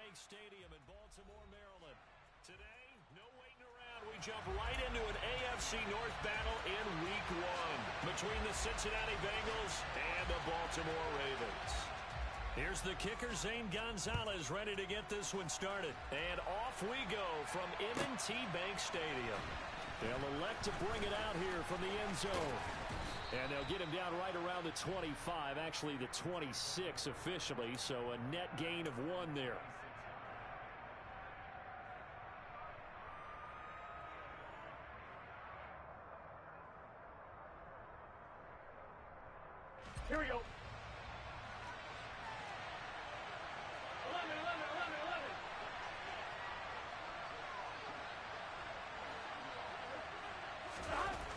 Bank Stadium in Baltimore, Maryland. Today, no waiting around. We jump right into an AFC North battle in Week 1 between the Cincinnati Bengals and the Baltimore Ravens. Here's the kicker, Zane Gonzalez, ready to get this one started. And off we go from M&T Bank Stadium. They'll elect to bring it out here from the end zone. And they'll get him down right around the 25, actually the 26 officially, so a net gain of 1 there. Here we go.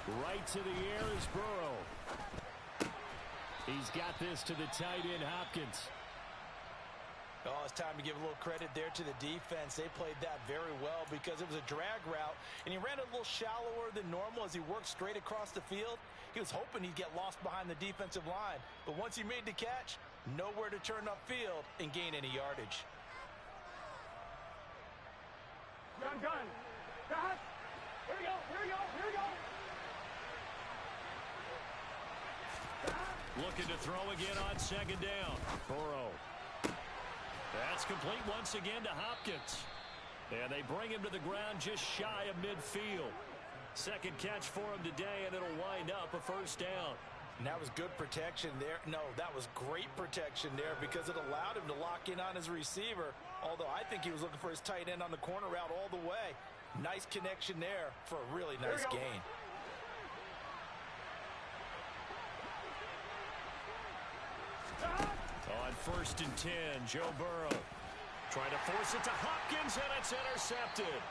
11. Right to the air is Burrow. He's got this to the tight end, Hopkins. Oh, it's time to give a little credit there to the defense. They played that very well because it was a drag route, and he ran a little shallower than normal as he worked straight across the field. He was hoping he'd get lost behind the defensive line, but once he made the catch, nowhere to turn upfield and gain any yardage. Gun. Here we go. Looking to throw again on second down. Burrow. That's complete once again to Hopkins. And they bring him to the ground just shy of midfield. Second catch for him today, and it'll wind up a first down. And that was good protection there. No, that was great protection there because it allowed him to lock in on his receiver, although I think he was looking for his tight end on the corner route all the way. Nice connection there for a really nice gain. On 1st and 10, Joe Burrow trying to force it to Hopkins, and it's intercepted.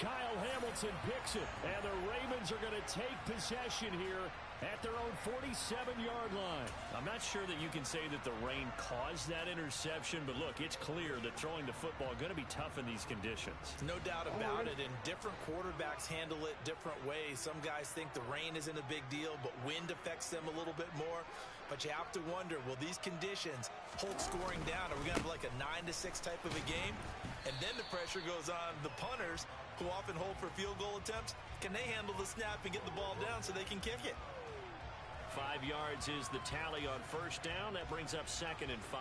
Kyle Hamilton picks it, and the Ravens are going to take possession here at their own 47-yard line. I'm not sure that you can say that the rain caused that interception, but look, it's clear that throwing the football is going to be tough in these conditions. No doubt about it, and different quarterbacks handle it different ways. Some guys think the rain isn't a big deal, but wind affects them a little bit more. But you have to wonder, will these conditions hold scoring down? Are we going to have like a 9-6 type of a game? And then the pressure goes on the punters, who often hold for field goal attempts. Can they handle the snap and get the ball down so they can kick it? 5 yards is the tally on first down. That brings up 2nd and 5.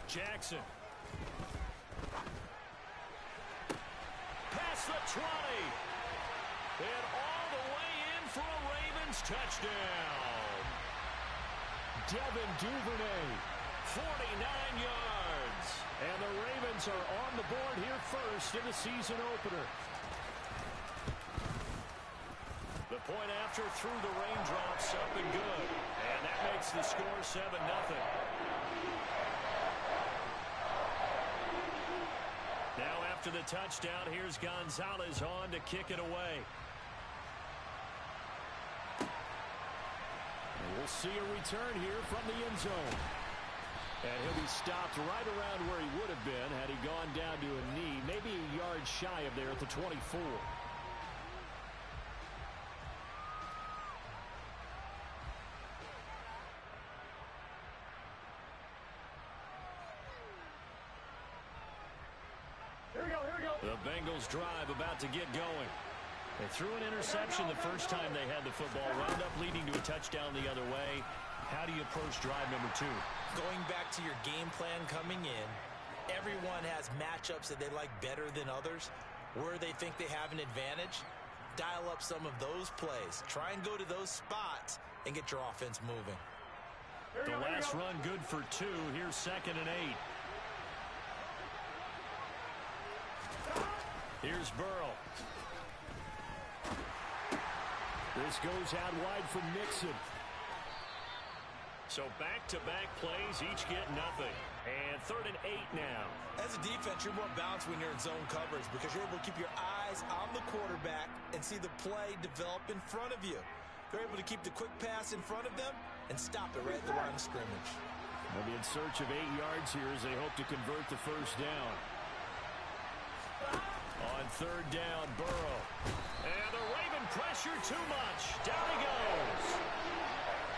Jackson. Past the 20. And all the way in for a Ravens touchdown. Devin Duvernay, 49 yards. And the Ravens are on the board here first in the season opener. The point after through the raindrops, up and good. And that makes the score 7-0. Now after the touchdown, here's Gonzalez on to kick it away. And we'll see a return here from the end zone. And he'll be stopped right around where he would have been had he gone down to a knee, maybe a yard shy of there at the 24. Here we go. The Bengals drive about to get going. They threw an interception the first time they had the football, wound up leading to a touchdown the other way. How do you approach drive number 2? Going back to your game plan coming in, everyone has matchups that they like better than others. Where they think they have an advantage, dial up some of those plays. Try and go to those spots and get your offense moving. The last run good for 2. Here's 2nd and 8. Here's Burrow. This goes out wide for Mixon. So back-to-back plays, each get nothing. And 3rd and 8 now. As a defense, you're more balanced when you're in zone coverage because you're able to keep your eyes on the quarterback and see the play develop in front of you. They're able to keep the quick pass in front of them and stop it right at the line of scrimmage. They'll be in search of 8 yards here as they hope to convert the first down. On 3rd down, Burrow. And pressure too much. Down he goes.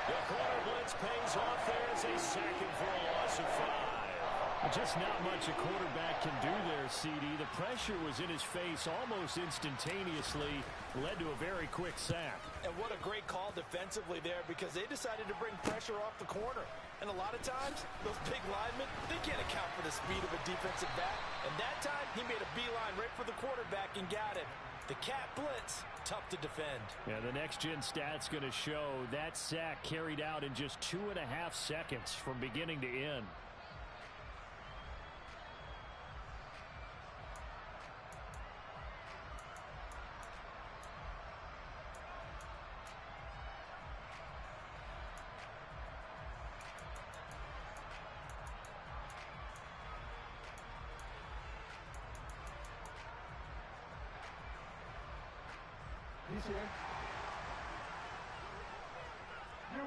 The corner blitz pays off there as a second for a loss of 5. Just not much a quarterback can do there, CD. The pressure was in his face almost instantaneously, led to a very quick sack. And what a great call defensively there, because they decided to bring pressure off the corner. And a lot of times, those big linemen, they can't account for the speed of a defensive back. And that time, he made a beeline right for the quarterback and got him. The cat blitz, tough to defend. Yeah, the next-gen stat's going to show that sack carried out in just 2.5 seconds from beginning to end. He's here. You.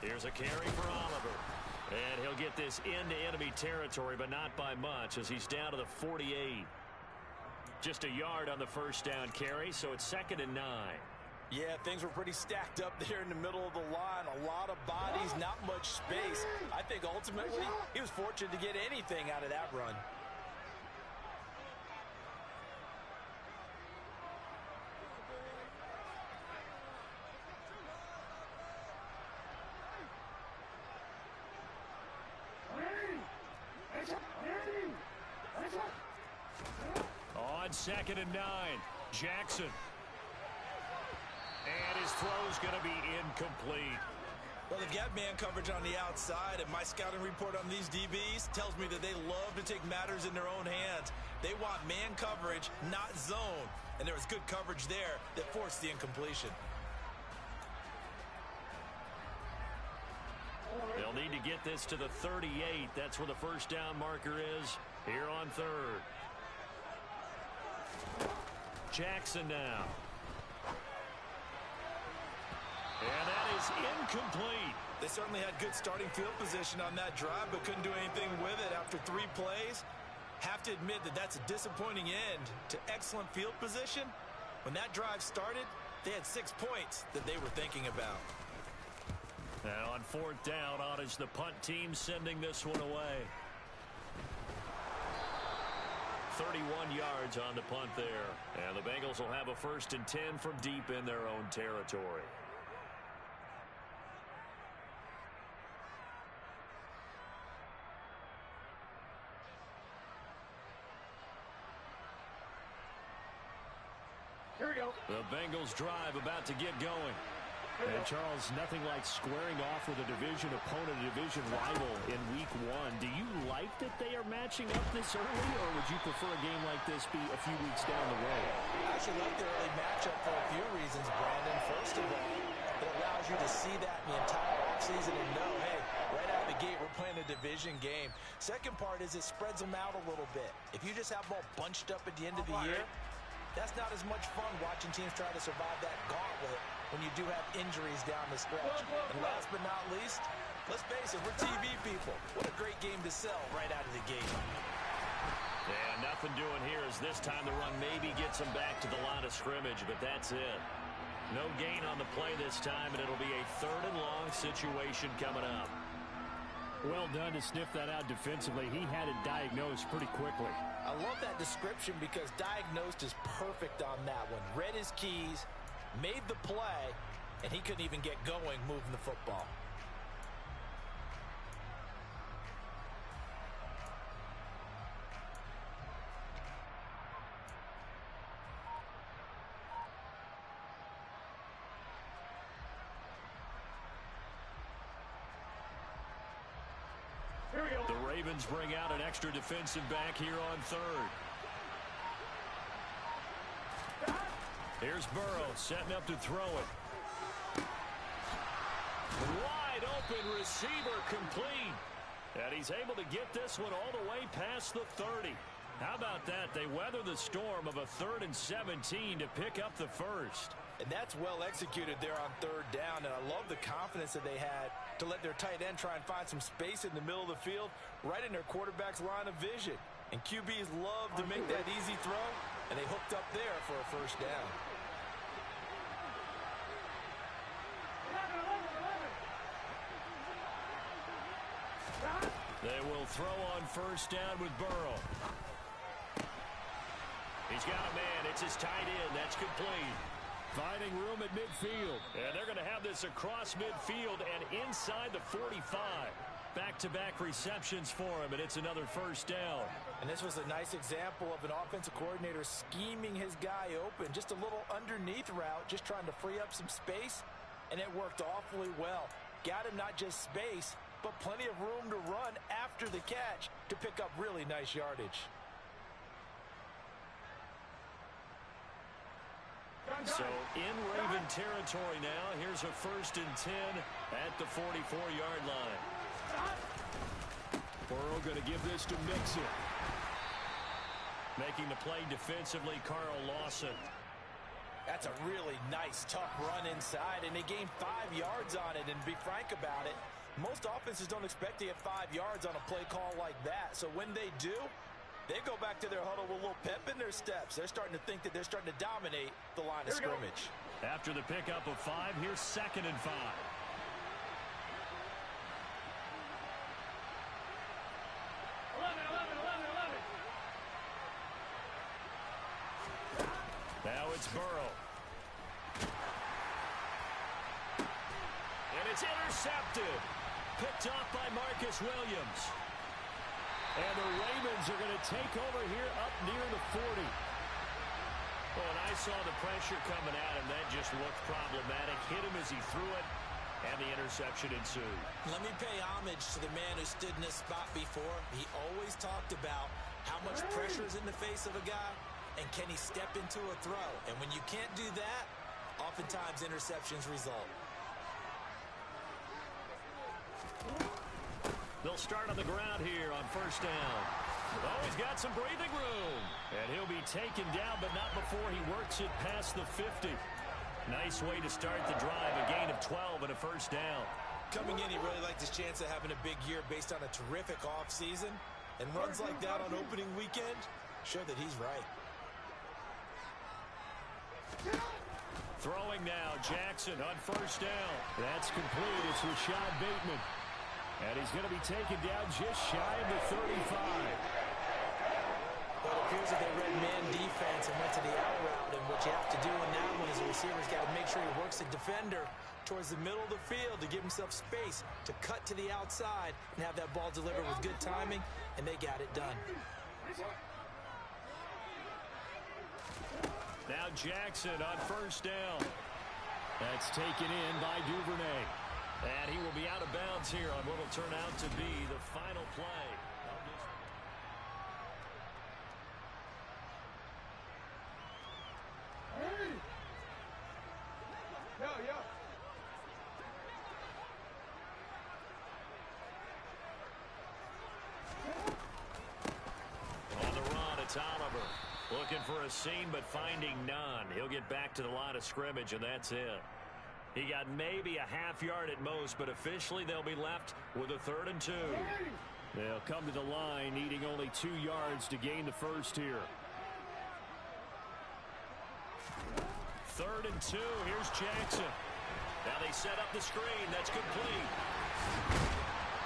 Here's a carry for Oliver. And he'll get this into enemy territory, but not by much, as he's down to the 48. Just a yard on the first down carry, so it's 2nd and 9. Yeah, things were pretty stacked up there in the middle of the line. A lot of bodies, not much space. I think ultimately he was fortunate to get anything out of that run. On 2nd and 9, Jackson. And his throw's going to be incomplete. Well, they've got man coverage on the outside, and my scouting report on these DBs tells me that they love to take matters in their own hands. They want man coverage, not zone. And there was good coverage there that forced the incompletion. They'll need to get this to the 38. That's where the first down marker is here on 3rd. Jackson now. And that is incomplete. They certainly had good starting field position on that drive, but couldn't do anything with it after 3 plays. Have to admit that that's a disappointing end to excellent field position. When that drive started, they had 6 points that they were thinking about. Now on 4th down, on is the punt team sending this one away. 31 yards on the punt there. And the Bengals will have a 1st and 10 from deep in their own territory. Here we go. The Bengals drive about to get going. And Charles, nothing like squaring off with a division opponent, a division rival in week 1. Do you like that they are matching up this early, or would you prefer a game like this be a few weeks down the road? I actually like the early matchup for a few reasons, Brandon. First of all, it allows you to see that in the entire offseason and know, hey, right out of the gate, we're playing a division game. Second part is it spreads them out a little bit. If you just have them all bunched up at the end of the year, that's not as much fun watching teams try to survive that gauntlet when you do have injuries down the stretch. And last but not least, let's face it, we're TV people. What a great game to sell right out of the gate. And nothing doing here as this time the run maybe gets them back to the line of scrimmage, but that's it. No gain on the play this time, and it'll be a 3rd and long situation coming up. Well done to sniff that out defensively. He had it diagnosed pretty quickly. I love that description because diagnosed is perfect on that one. Read his keys, made the play, and he couldn't even get going moving the football. Here we go. The Ravens bring out an extra defensive back here on 3rd. Here's Burrow setting up to throw it. Wide open receiver complete. And he's able to get this one all the way past the 30. How about that? They weather the storm of a 3rd and 17 to pick up the first. And that's well executed there on third down. And I love the confidence that they had to let their tight end try and find some space in the middle of the field, right in their quarterback's line of vision. And QBs love to make that easy throw, and they hooked up there for a first down. They will throw on first down with Burrow. He's got a man. It's his tight end. That's complete. Finding room at midfield. And they're going to have this across midfield and inside the 45. Back-to-back receptions for him, and it's another first down. And this was a nice example of an offensive coordinator scheming his guy open. Just a little underneath route, just trying to free up some space, and it worked awfully well. Got him not just space, but plenty of room to run after the catch to pick up really nice yardage. So in Raven territory now. Here's a 1st and 10 at the 44-yard line. Burrow going to give this to Mixon. Making the play defensively, Carl Lawson. That's a really nice, tough run inside, and they gained 5 yards on it. And to be frank about it, most offenses don't expect to get 5 yards on a play call like that. So when they do, they go back to their huddle with a little pep in their steps. They're starting to think that they're starting to dominate the line of scrimmage. After the pickup of 5, here's 2nd and 5. Now it's Burrow. And it's intercepted. Picked off by Marcus Williams. And the Ravens are going to take over here up near the 40. Oh, and I saw the pressure coming at him. That just looked problematic. Hit him as he threw it, and the interception ensued. Let me pay homage to the man who stood in this spot before. He always talked about how much pressure is in the face of a guy, and can he step into a throw. And when you can't do that, oftentimes interceptions result. They'll start on the ground here on first down. Oh, he's got some breathing room. And he'll be taken down, but not before he works it past the 50. Nice way to start the drive. A gain of 12 and a first down. Coming in, he really liked his chance of having a big year based on a terrific offseason. And runs like that on opening weekend show that he's right. Throwing now, Jackson on first down. That's complete. It's Rashad Bateman. And he's going to be taken down just shy of the 35. Well, it appears that they read man defense and went to the out route. And what you have to do in that one is the receiver's got to make sure he works the defender towards the middle of the field to give himself space to cut to the outside and have that ball delivered with good timing, and they got it done. Now Jackson on first down. That's taken in by Duvernay. And he will be out of bounds here on what will turn out to be the final play. Hey! Yo. On the run, it's Oliver. Looking for a seam, but finding none. He'll get back to the line of scrimmage, and that's it. He got maybe a half yard at most, but officially they'll be left with a 3rd and 2. They'll come to the line needing only 2 yards to gain the first here. 3rd and 2. Here's Jackson. Now they set up the screen. That's complete.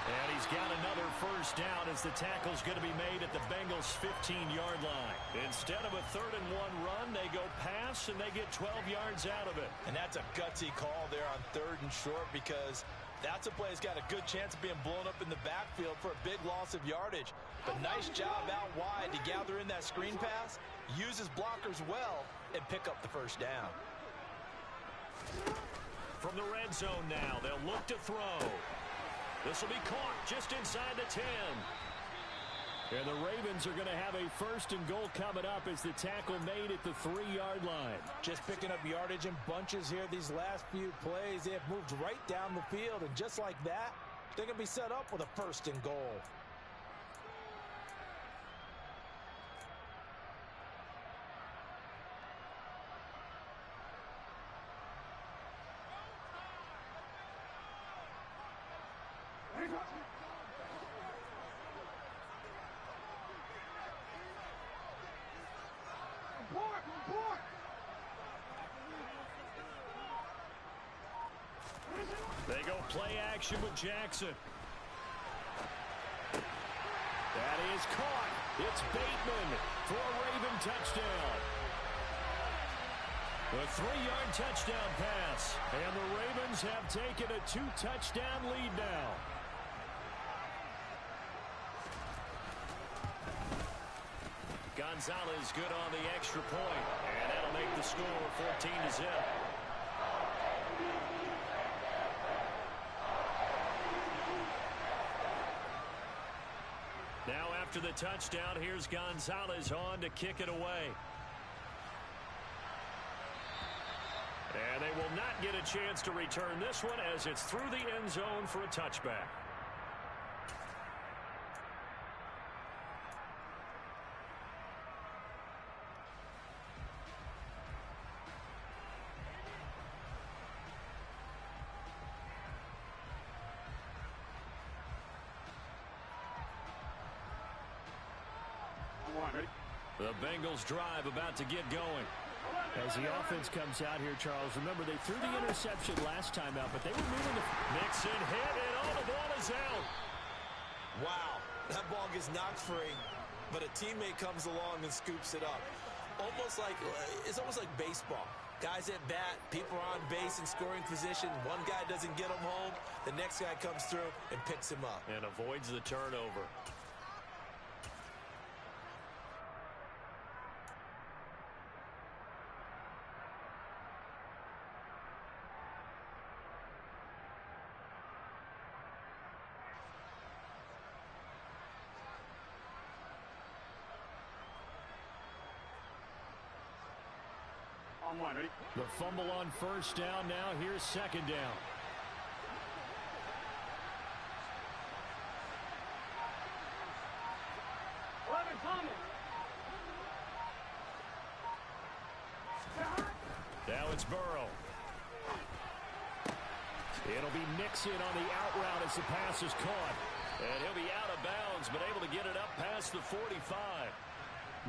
And he's got another first down as the tackle's going to be made at the Bengals' 15-yard line. Instead of a 3rd and 1 run, they go pass, and they get 12 yards out of it. And that's a gutsy call there on 3rd and short, because that's a play that's got a good chance of being blown up in the backfield for a big loss of yardage. But nice job out wide to gather in that screen pass, use his blockers well, and pick up the first down. From the red zone now, they'll look to throw. This will be caught just inside the 10. And the Ravens are going to have a 1st and goal coming up as the tackle made at the 3-yard line. Just picking up yardage in bunches here these last few plays. They have moved right down the field, and just like that, they're going to be set up with a 1st and goal. Play action with Jackson. That is caught. It's Bateman for a Raven touchdown. A 3-yard touchdown pass. And the Ravens have taken a 2-touchdown lead now. Gonzalez good on the extra point. And that'll make the score 14-0. Now after the touchdown, here's Gonzalez on to kick it away. And they will not get a chance to return this one as it's through the end zone for a touchback. The Bengals drive about to get going. As the offense comes out here, Charles, remember they threw the interception last time out, but they were moving the... Mixon hit, and all the ball is out. Wow, that ball gets knocked free, but a teammate comes along and scoops it up. It's almost like baseball. Guys at bat, people are on base in scoring position. One guy doesn't get him home. The next guy comes through and picks him up. And avoids the turnover. The fumble on first down. Now here's second down. Now it's Burrow. It'll be Mixon on the out route as the pass is caught. And he'll be out of bounds, but able to get it up past the 45.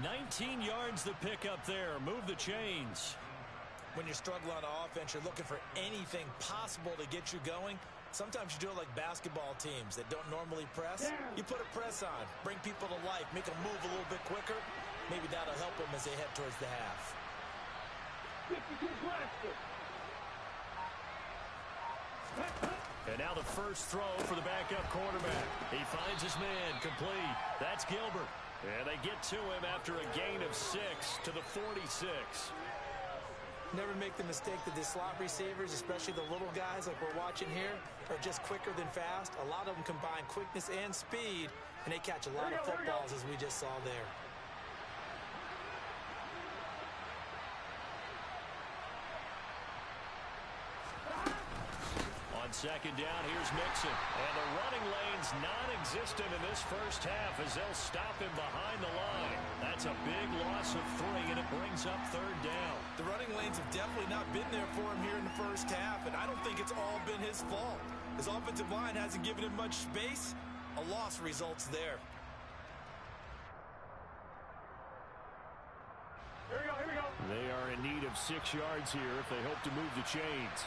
19 yards the pick up there. Move the chains. When you're struggling on offense, you're looking for anything possible to get you going. Sometimes you do it like basketball teams that don't normally press. You put a press on, bring people to life, make them move a little bit quicker. Maybe that'll help them as they head towards the half. And now the first throw for the backup quarterback. He finds his man complete. That's Gilbert. And they get to him after a gain of 6 to the 46. Never make the mistake that the slot receivers, especially the little guys like we're watching here, are just quicker than fast. A lot of them combine quickness and speed, and they catch a lot of footballs as we just saw there. On second down, here's Mixon. And the running lane's non-existent in this first half as they'll stop him behind the line. That's a big loss of 3, and it brings up third down. The running lanes have definitely not been there for him here in the first half, and I don't think it's all been his fault. His offensive line hasn't given him much space. A loss results there. Here we go. They are in need of 6 yards here if they hope to move the chains.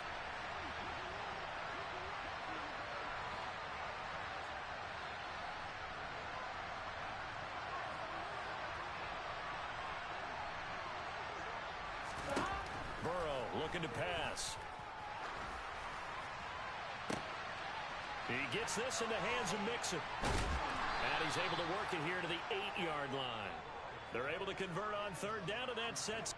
Looking to pass. He gets this in the hands of Mixon. And he's able to work it here to the 8-yard line. They're able to convert on third down, and that sets...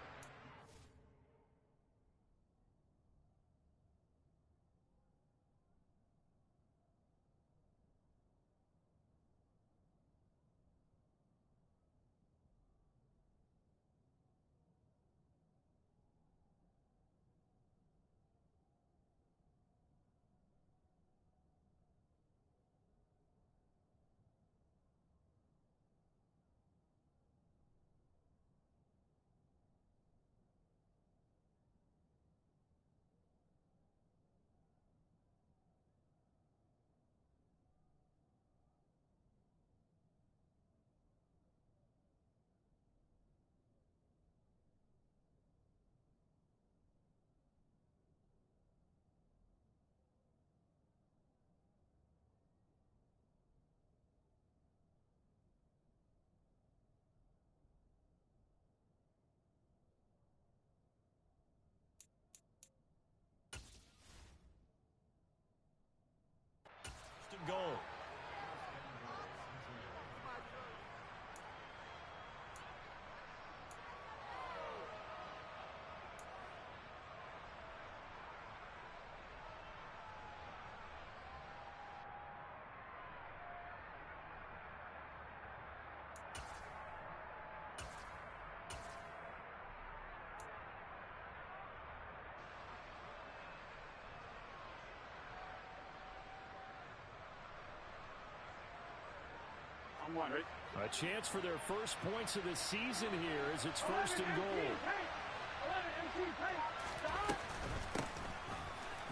I'm one, right? A chance for their first points of the season here as it's first and goal.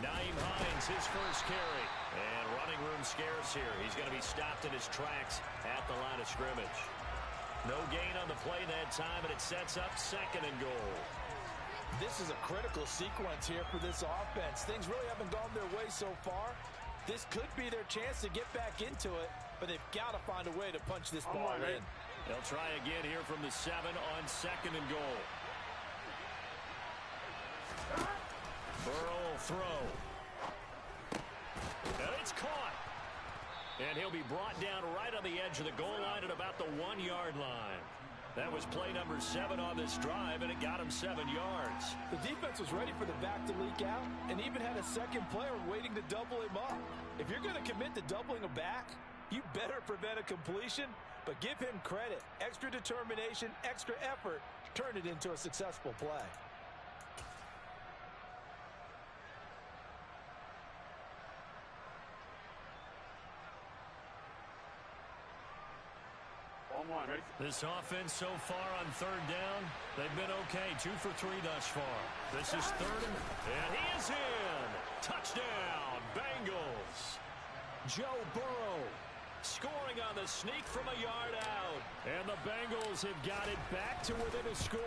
Naeem Hines, his first carry. And running room scarce here. He's going to be stopped in his tracks at the line of scrimmage. No gain on the play that time, and it sets up second and goal. This is a critical sequence here for this offense. Things really haven't gone their way so far. This could be their chance to get back into it, but they've got to find a way to punch this ball in. They'll try again here from the 7 on second and goal. Burrow will throw. And it's caught. And he'll be brought down right on the edge of the goal line at about the 1-yard line. That was play number 7 on this drive, and it got him 7 yards. The defense was ready for the back to leak out and even had a second player waiting to double him up. If you're going to commit to doubling a back, you better prevent a completion, but give him credit. Extra determination, extra effort, turned it into a successful play. This offense so far on third down, they've been okay. 2 for 3 thus far. This is third, and he is in. Touchdown, Bengals. Joe Burrow scoring on the sneak from a yard out. And the Bengals have got it back to within a score.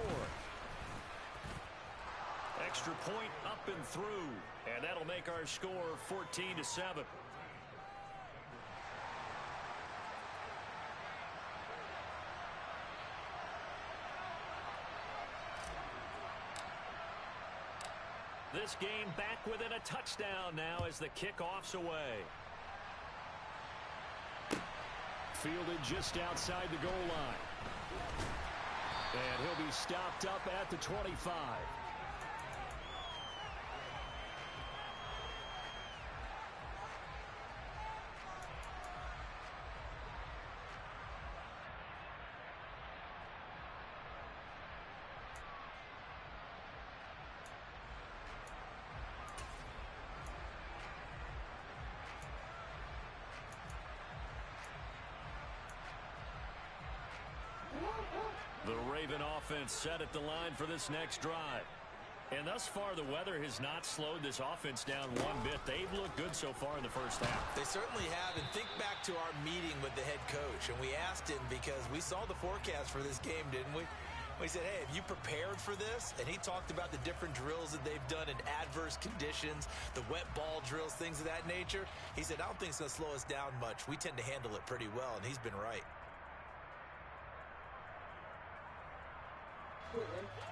Extra point up and through, and that'll make our score 14-7. This game back within a touchdown now as the kickoff's away. Fielded just outside the goal line. And he'll be stopped up at the 25. The Raven offense set at the line for this next drive. And thus far, the weather has not slowed this offense down one bit. They've looked good so far in the first half. They certainly have. And think back to our meeting with the head coach. And we asked him because we saw the forecast for this game, didn't we? We said, hey, have you prepared for this? And he talked about the different drills that they've done in adverse conditions, the wet ball drills, things of that nature. He said, I don't think it's going to slow us down much. We tend to handle it pretty well, and he's been right.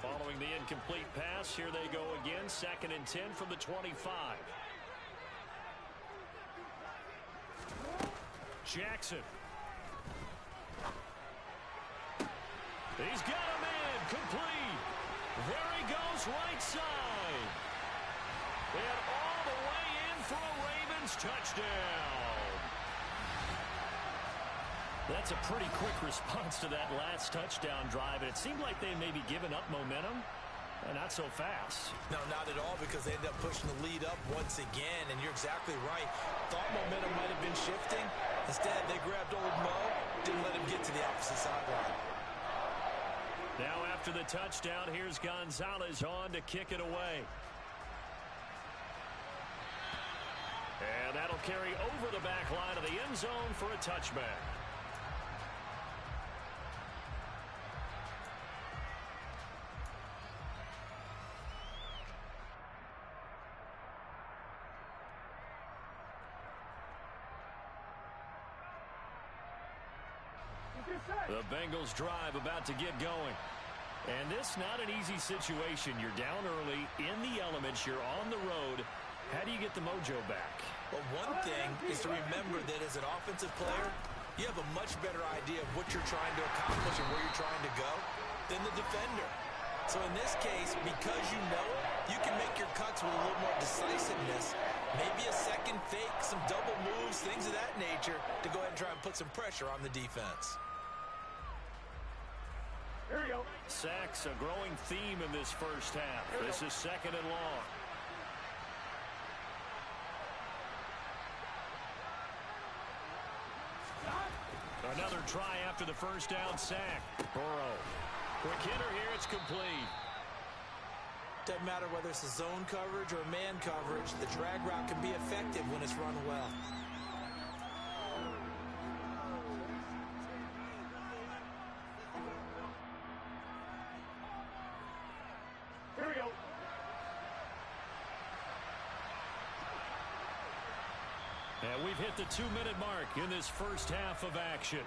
Following the incomplete pass, here they go again. 2nd and 10 from the 25. Jackson. He's got a man complete. There he goes, right side. And all the way in for a Ravens touchdown. That's a pretty quick response to that last touchdown drive. And it seemed like they may be giving up momentum. Not so fast. No, not at all, because they end up pushing the lead up once again. And you're exactly right. Thought momentum might have been shifting. Instead, they grabbed old Mo, didn't let him get to the opposite sideline. Now after the touchdown, here's Gonzalez on to kick it away. And that'll carry over the back line of the end zone for a touchback. The Bengals drive about to get going. And this not an easy situation. You're down early, in the elements, you're on the road. How do you get the mojo back? Well, one thing is to remember that as an offensive player, you have a much better idea of what you're trying to accomplish and where you're trying to go than the defender. So in this case, because you know it, you can make your cuts with a little more decisiveness. Maybe a second fake, some double moves, things of that nature to go ahead and try and put some pressure on the defense. Here we go. Sacks, a growing theme in this first half. This is 2nd and long. Another try after the first down sack. Burrow. Quick hitter here. It's complete. Doesn't matter whether it's a zone coverage or man coverage. The drag route can be effective when it's run well. Here we go. And we've hit the 2-minute mark in this first half of action.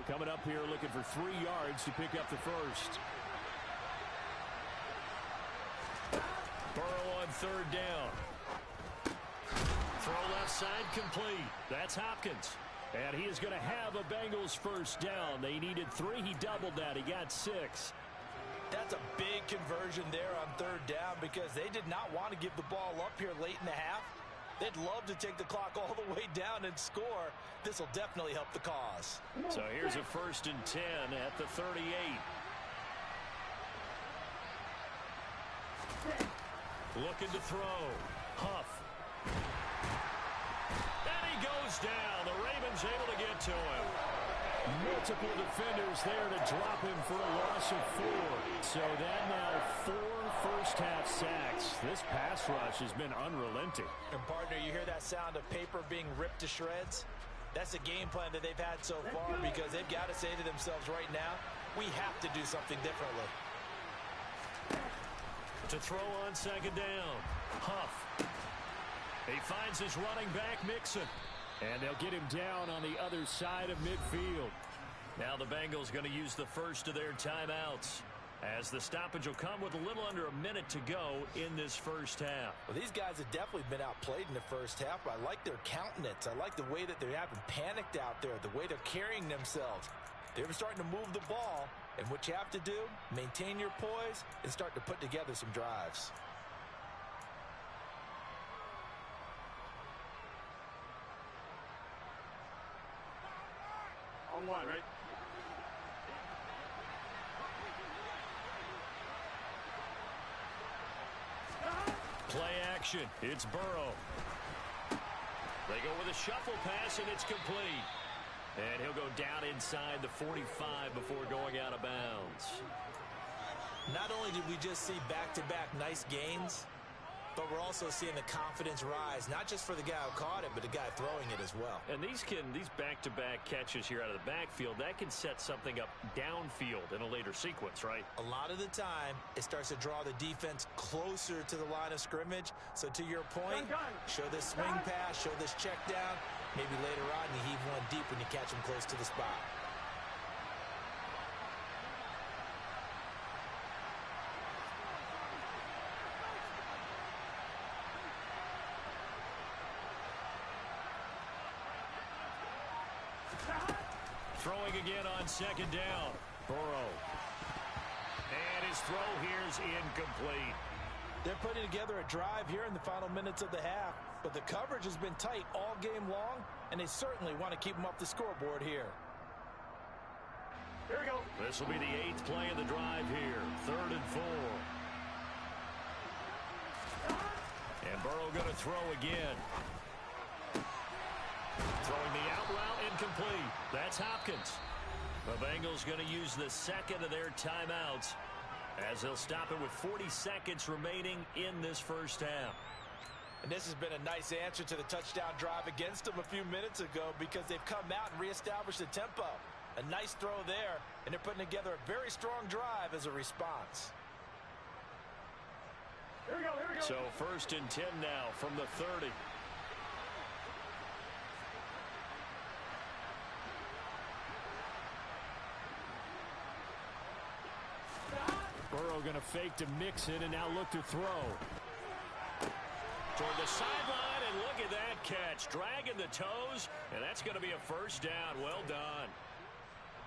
Coming up here looking for 3 yards to pick up the first. Burrow on third down. Throw left side complete. That's Hopkins. And he is going to have a Bengals first down. They needed 3. He doubled that. He got 6. That's a big conversion there on third down because they did not want to give the ball up here late in the half. They'd love to take the clock all the way down and score. This will definitely help the cause. So here's a 1st and 10 at the 38. Looking to throw. Huff. And he goes down. The Ravens able to get to him. Multiple defenders there to drop him for a loss of 4. So that now 4 first-half sacks. This pass rush has been unrelenting. And, partner, you hear that sound of paper being ripped to shreds? That's the game plan that they've had so far because they've got to say to themselves right now, we have to do something differently. To throw on second down. Huff. He finds his running back, Mixon. And they'll get him down on the other side of midfield. Now the Bengals going to use the first of their timeouts, as the stoppage will come with a little under a minute to go in this first half. Well, these guys have definitely been outplayed in the first half, but I like their countenance. I like the way that they haven't panicked out there, the way they're carrying themselves. They're starting to move the ball, and what you have to do, maintain your poise and start to put together some drives. On one, right? Play action. It's Burrow. They go with a shuffle pass, and it's complete. And he'll go down inside the 45 before going out of bounds. Not only did we just see back-to-back nice gains, but we're also seeing the confidence rise, not just for the guy who caught it, but the guy throwing it as well. And these back-to-back catches here out of the backfield, that can set something up downfield in a later sequence, right? A lot of the time, it starts to draw the defense closer to the line of scrimmage. So to your point, show this swing pass, show this check down. Maybe later on, you heave one deep when you catch him close to the spot. Throwing again on second down. Burrow. And his throw here's incomplete. They're putting together a drive here in the final minutes of the half, but the coverage has been tight all game long, and they certainly want to keep them up the scoreboard here. Here we go. This will be the 8th play of the drive here. 3rd and 4. And Burrow going to throw again. Throwing the out route, incomplete. That's Hopkins. The Bengals going to use the second of their timeouts, as they'll stop it with 40 seconds remaining in this first half. And this has been a nice answer to the touchdown drive against them a few minutes ago because they've come out and reestablished the tempo. A nice throw there, and they're putting together a very strong drive as a response. Here we go, here we go. So 1st and 10 now from the 30. Burrow going to fake to Mixon and now look to throw. Toward the sideline, and look at that catch. Dragging the toes, and that's going to be a first down. Well done.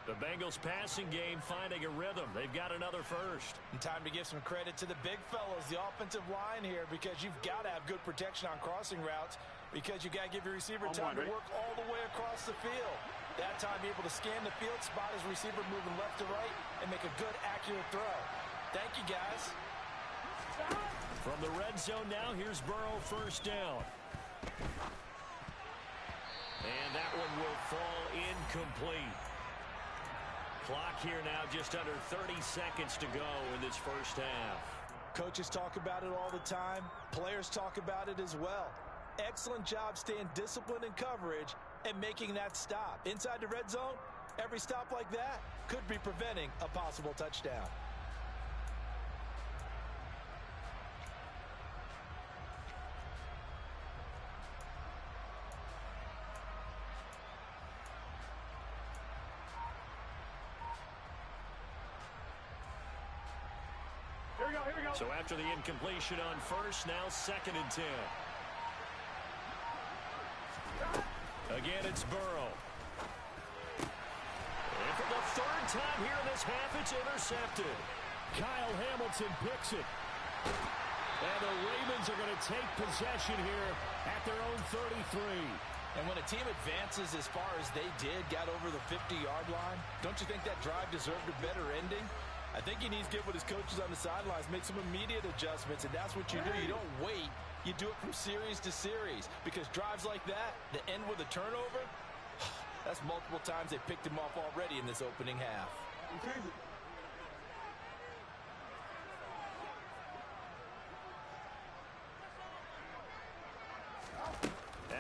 The Bengals passing game finding a rhythm. They've got another first. And time to give some credit to the big fellows, the offensive line here, because you've got to have good protection on crossing routes, because you've got to give your receiver time to work all the way across the field. That time, be able to scan the field, spot his receiver moving left to right, and make a good, accurate throw. Thank you, guys. From the red zone now, here's Burrow, first down. And that one will fall incomplete. Clock here now just under 30 seconds to go in this first half. Coaches talk about it all the time. Players talk about it as well. Excellent job staying disciplined in coverage and making that stop. Inside the red zone, every stop like that could be preventing a possible touchdown. Here we go. So after the incompletion on first, now 2nd and 10. Again, it's Burrow. And for the 3rd time here in this half, it's intercepted. Kyle Hamilton picks it. And the Ravens are going to take possession here at their own 33. And when a team advances as far as they did, got over the 50-yard line, don't you think that drive deserved a better ending? I think he needs to get with his coaches on the sidelines, make some immediate adjustments, and that's what you do. You don't wait. You do it from series to series, because drives like that end with a turnover, that's multiple times they picked him off already in this opening half.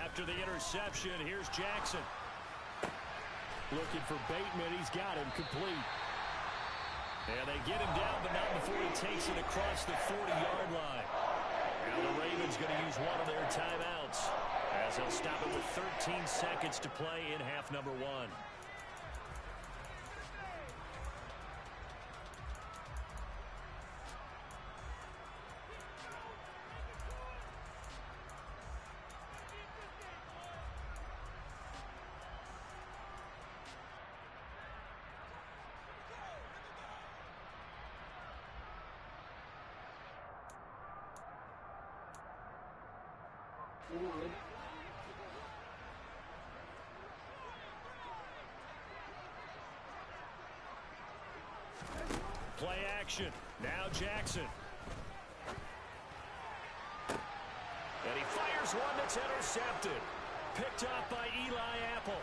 After the interception, here's Jackson. Looking for Bateman. He's got him complete. And they get him down, but not before he takes it across the 40-yard line. Now the Ravens going to use one of their timeouts, as they'll stop it with 13 seconds to play in half number 1. Play action. Now Jackson. And he fires one that's intercepted. Picked up by Eli Apple.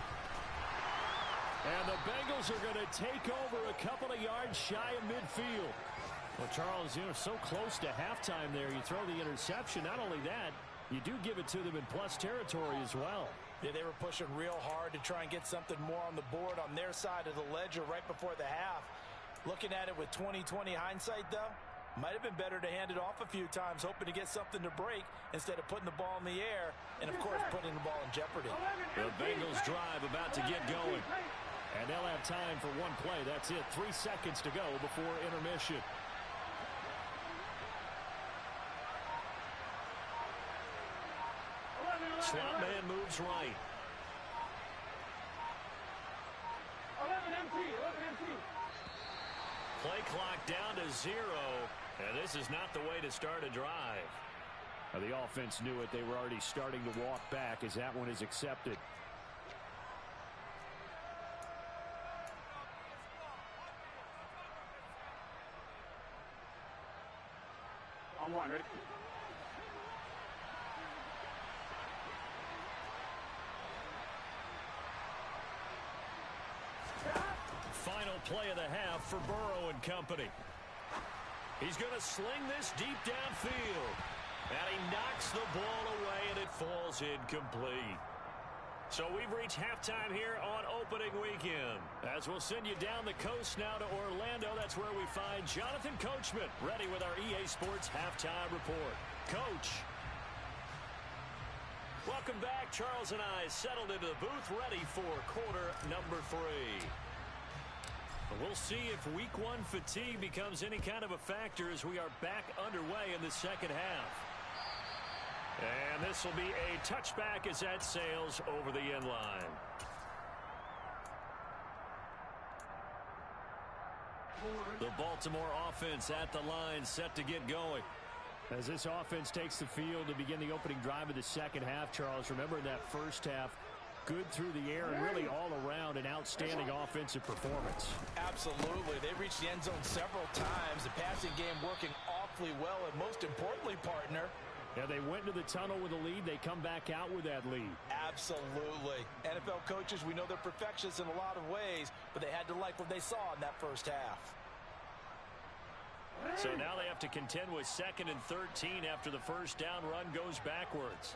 And the Bengals are going to take over a couple of yards shy of midfield. Well, Charles, you're so close to halftime there. You throw the interception. Not only that, you do give it to them in plus territory as well. Yeah, they were pushing real hard to try and get something more on the board on their side of the ledger right before the half. Looking at it with 20/20 hindsight, though, might have been better to hand it off a few times, hoping to get something to break instead of putting the ball in the air and, of course, putting the ball in jeopardy. The Bengals drive about to get going. And they'll have time for one play. That's it. 3 seconds to go before intermission. Slot man moves right. 11 empty. Play clock down to 0, and this is not the way to start a drive. Now, the offense knew it. They were already starting to walk back as that one is accepted. On one, ready? Final play of the half for Burrow and company. He's going to sling this deep downfield. And he knocks the ball away, and it falls incomplete. So we've reached halftime here on opening weekend. As we'll send you down the coast now to Orlando, that's where we find Jonathan Coachman, ready with our EA Sports Halftime Report. Coach. Welcome back. Charles and I settled into the booth, ready for quarter number 3. We'll see if week 1 fatigue becomes any kind of a factor as we are back underway in the second half. And this will be a touchback as that sails over the end line. The Baltimore offense at the line, set to get going. As this offense takes the field to begin the opening drive of the second half, Charles, remember that first half, good through the air and really all around an outstanding offensive performance. Absolutely. They reached the end zone several times. The passing game working awfully well, and most importantly, partner, yeah, they went to the tunnel with a lead. They come back out with that lead. Absolutely. NFL coaches, we know they're perfectionists in a lot of ways, but they had to like what they saw in that first half. So now they have to contend with 2nd and 13 after the first down run goes backwards.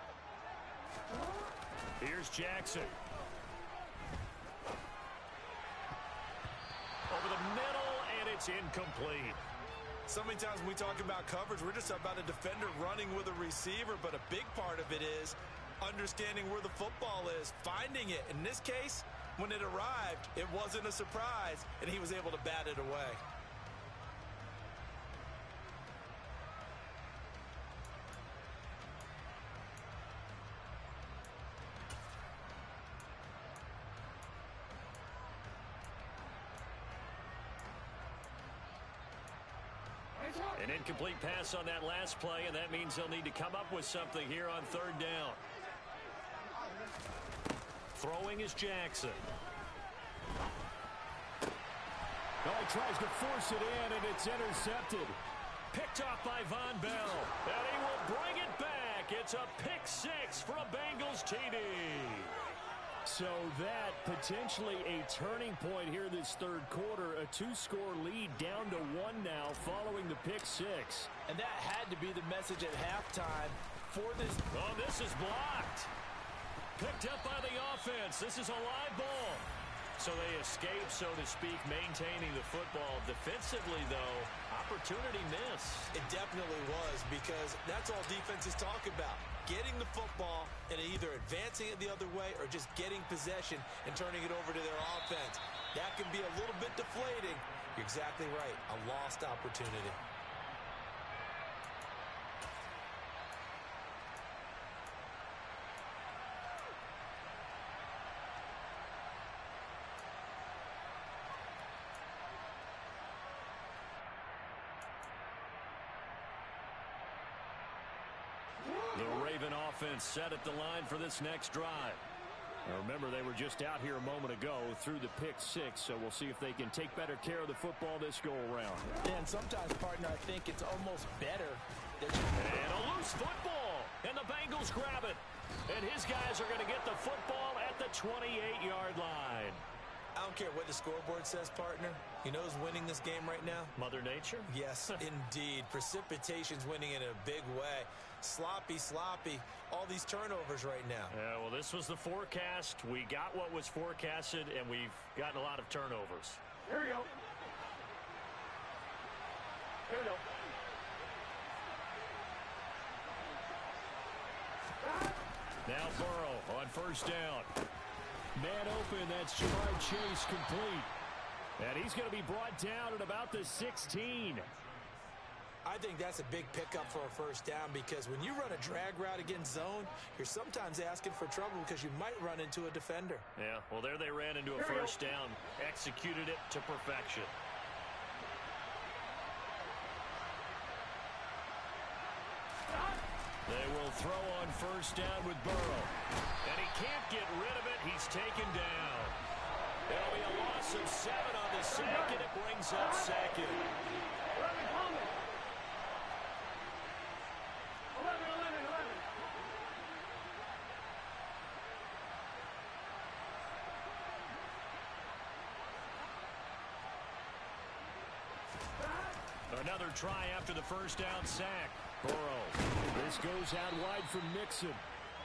Here's Jackson. Over the middle, and it's incomplete. So many times when we talk about coverage, we're just about a defender running with a receiver, but a big part of it is understanding where the football is, finding it. In this case, when it arrived, it wasn't a surprise, and he was able to bat it away. An incomplete pass on that last play, and that means they'll need to come up with something here on 3rd down. Throwing is Jackson. Oh, he tries to force it in, and it's intercepted. Picked off by Von Bell, and he will bring it back. It's a pick 6 for a Bengals TD. So that potentially a turning point here this 3rd quarter. A 2-score lead down to 1 now following the pick 6. And that had to be the message at halftime for this. Oh, this is blocked. Picked up by the offense. This is a live ball. So they escape, so to speak, maintaining the football. Defensively, though, opportunity missed. It definitely was, because that's all defenses talk about. Getting the football and either advancing it the other way or just getting possession and turning it over to their offense. That can be a little bit deflating. You're exactly right. A lost opportunity. The Raven offense set at the line for this next drive. Now remember, they were just out here a moment ago through the pick 6, so we'll see if they can take better care of the football this go-around. And sometimes, partner, I think it's almost better. And a loose football, and the Bengals grab it. And his guys are going to get the football at the 28-yard line. I don't care what the scoreboard says, partner. You know who's winning this game right now? Mother Nature? Yes, indeed. Precipitation's winning in a big way. Sloppy, all these turnovers right now. Yeah, well, this was the forecast. We got what was forecasted, and we've gotten a lot of turnovers. Here we go. Here we go. Now Burrow on 1st down. Man open, that's Jamar Chase complete. And he's going to be brought down at about the 16. I think that's a big pickup for a 1st down, because when you run a drag route against zone, you're sometimes asking for trouble because you might run into a defender. Yeah, well, there they ran into a 1st down, executed it to perfection. They will throw on 1st down with Burrow. And he can't get rid of it. He's taken down. It'll be a loss of 7 on the sack, and it brings up 2nd. 11. Another try after the 1st down sack. Burrow. This goes out wide from Mixon.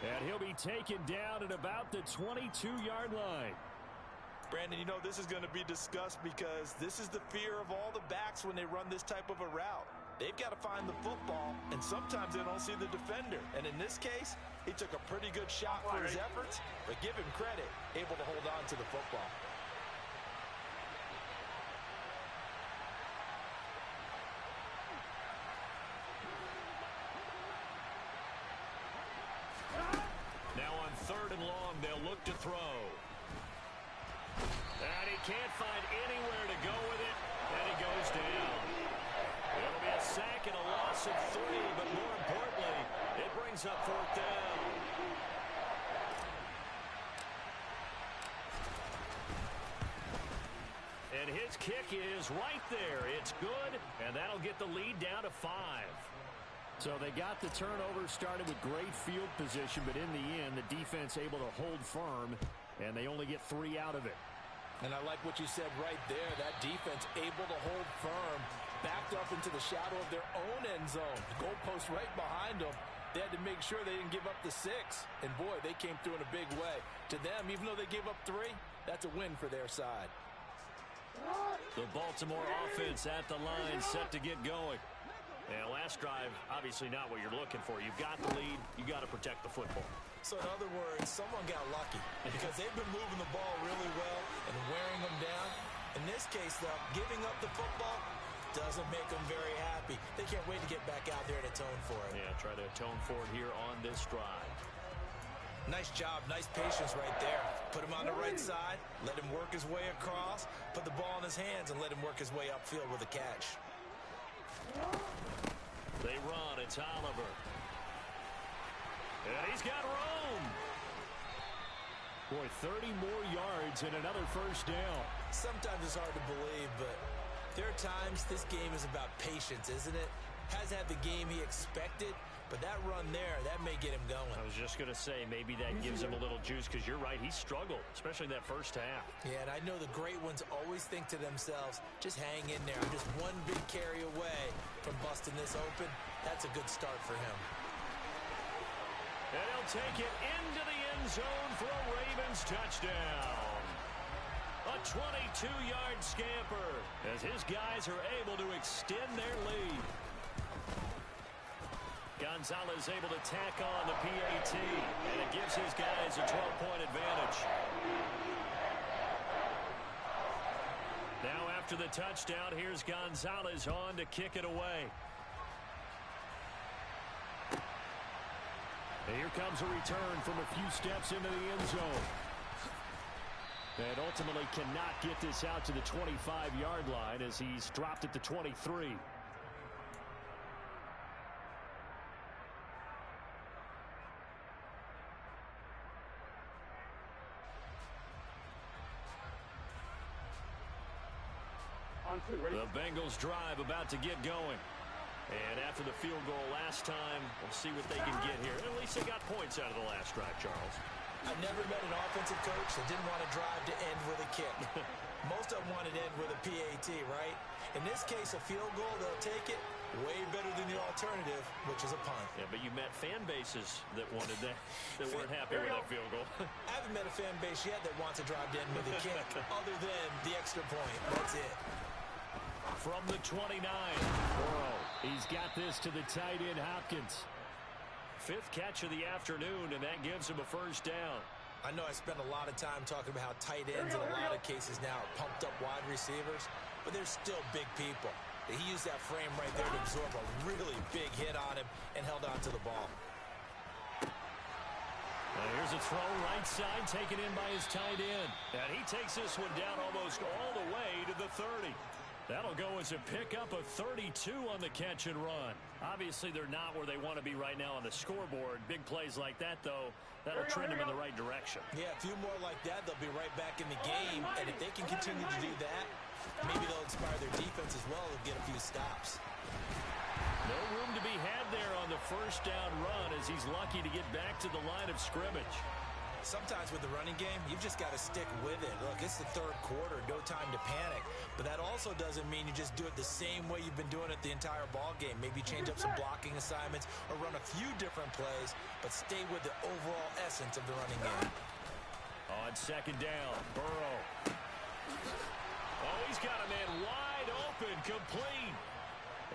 And he'll be taken down at about the 22-yard line. Brandon, you know, this is going to be discussed because this is the fear of all the backs when they run this type of a route. They've got to find the football, and sometimes they don't see the defender. And in this case, he took a pretty good shot for his efforts, but give him credit, able to hold on to the football. Now on 3rd and long, they'll look to throw. And he can't find anywhere to go with it. And he he goes down. It'll be a sack and a loss of 3, but more importantly, it brings up 4th down. And his kick is right there. It's good, and that'll get the lead down to 5. So they got the turnover started with great field position, but in the end, the defense able to hold firm, and they only get 3 out of it. And I like what you said right there. That defense able to hold firm, backed up into the shadow of their own end zone. Goalpost right behind them. They had to make sure they didn't give up the 6. And, boy, they came through in a big way. To them, even though they gave up 3, that's a win for their side. The Baltimore offense at the line, set to get going. And last drive, obviously not what you're looking for. You've got the lead. You got to protect the football. So in other words, someone got lucky because they've been moving the ball really well and wearing them down. In this case, though, giving up the football doesn't make them very happy. They can't wait to get back out there and atone for it. Yeah, try to atone for it here on this drive. Nice job, nice patience right there. Put him on the right side, let him work his way across, put the ball in his hands, and let him work his way upfield with a catch. They run, it's Oliver. And he's got room. Boy, 30 more yards and another first down. Sometimes it's hard to believe, but there are times this game is about patience, isn't it? Hasn't had the game he expected, but that run there, that may get him going. I was just going to say, maybe that gives him a little juice, because you're right, he struggled, especially that first half. Yeah, and I know the great ones always think to themselves, just hang in there. I'm just one big carry away from busting this open. That's a good start for him. And he'll take it into the end zone for a Ravens touchdown. A 22-yard scamper as his guys are able to extend their lead. Gonzalez able to tack on the PAT, and it gives his guys a 12-point advantage. Now after the touchdown, here's Gonzalez on to kick it away. And here comes a return from a few steps into the end zone. And ultimately cannot get this out to the 25-yard line as he's dropped at the 23. The Bengals drive about to get going. And after the field goal last time, we'll see what they can get here. At least they got points out of the last drive, Charles. I never met an offensive coach that didn't want to drive to end with a kick. Most of them wanted to end with a PAT, right? In this case, a field goal, they'll take it. Way better than the alternative, which is a punt. Yeah, but you met fan bases that wanted that, that weren't happy with that field goal. I haven't met a fan base yet that wants to drive to end with a kick, other than the extra point. That's it. From the 29. Burrow, he's got this to the tight end, Hopkins. 5th catch of the afternoon, and that gives him a first down. I know I spend a lot of time talking about how tight ends in a lot of cases now are pumped up wide receivers, but they're still big people. He used that frame right there to absorb a really big hit on him and held on to the ball. Here's a throw right side taken in by his tight end. And he takes this one down almost all the way to the 30. That'll go as a pickup of 32 on the catch and run. Obviously, they're not where they want to be right now on the scoreboard. Big plays like that, though, that'll trend them in the right direction. Yeah, a few more like that, they'll be right back in the game. And if they can continue to do that, maybe they'll inspire their defense as well and get a few stops. No room to be had there on the first down run as he's lucky to get back to the line of scrimmage. Sometimes with the running game, you've just got to stick with it. Look, it's the third quarter, no time to panic. But that also doesn't mean you just do it the same way you've been doing it the entire ball game. Maybe change up some blocking assignments or run a few different plays, but stay with the overall essence of the running game. On second down, Burrow. Oh, he's got a man wide open, complete.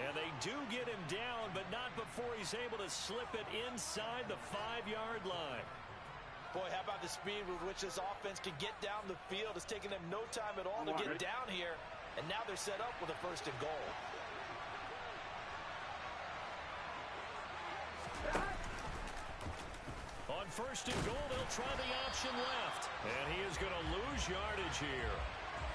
And they do get him down, but not before he's able to slip it inside the 5-yard line. Boy, how about the speed with which this offense can get down the field? It's taken them no time at all to get down here, and now they're set up with a first and goal. On first and goal, they'll try the option left. And he is going to lose yardage here.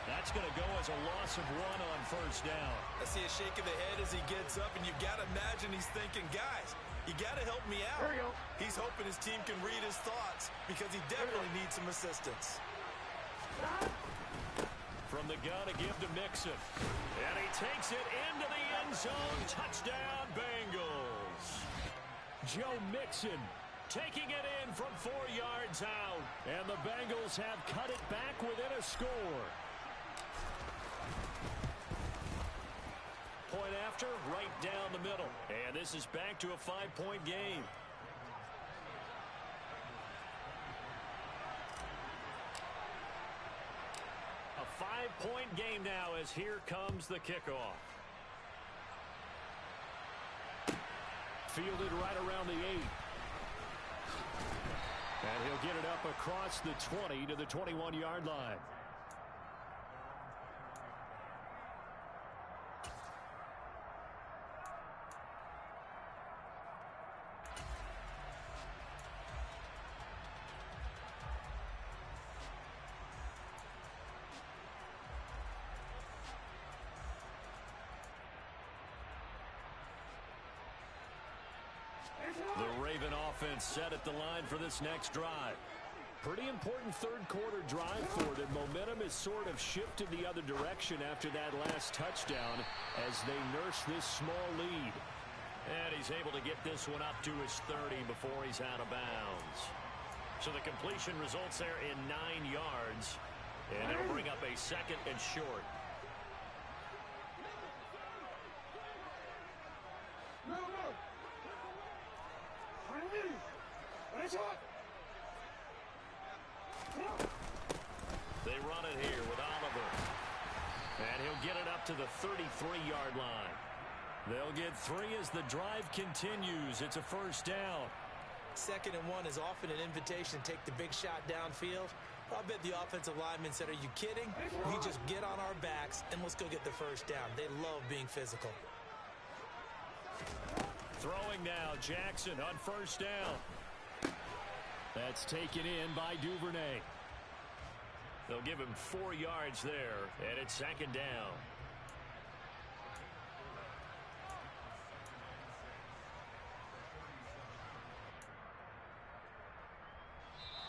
That's going to go as a loss of 1 on first down. I see a shake of the head as he gets up, and you've got to imagine he's thinking, guys, you got to help me out. There you go. He's hoping his team can read his thoughts because he definitely needs some assistance. From the gun, a give to Mixon. And he takes it into the end zone. Touchdown, Bengals. Joe Mixon taking it in from 4 yards out. And the Bengals have cut it back within a score. Point after, right down the middle. And this is back to a 5-point game. A 5-point game now as here comes the kickoff. Fielded right around the 8. And he'll get it up across the 20 to the 21-yard line. The Raven offense set at the line for this next drive. Pretty important third-quarter drive for them. Momentum has sort of shifted the other direction after that last touchdown as they nurse this small lead. And he's able to get this one up to his 30 before he's out of bounds. So the completion results there in 9 yards. And it'll bring up a second and short. They run it here with Oliver. And he'll get it up to the 33-yard line. They'll get 3 as the drive continues. It's a first down. 2nd and 1 is often an invitation to take the big shot downfield. I bet the offensive linemen said, are you kidding? We just get on our backs and let's go get the first down. They love being physical. Throwing now, Jackson on first down. That's taken in by Duvernay. They'll give him 4 yards there, and it's 2nd down.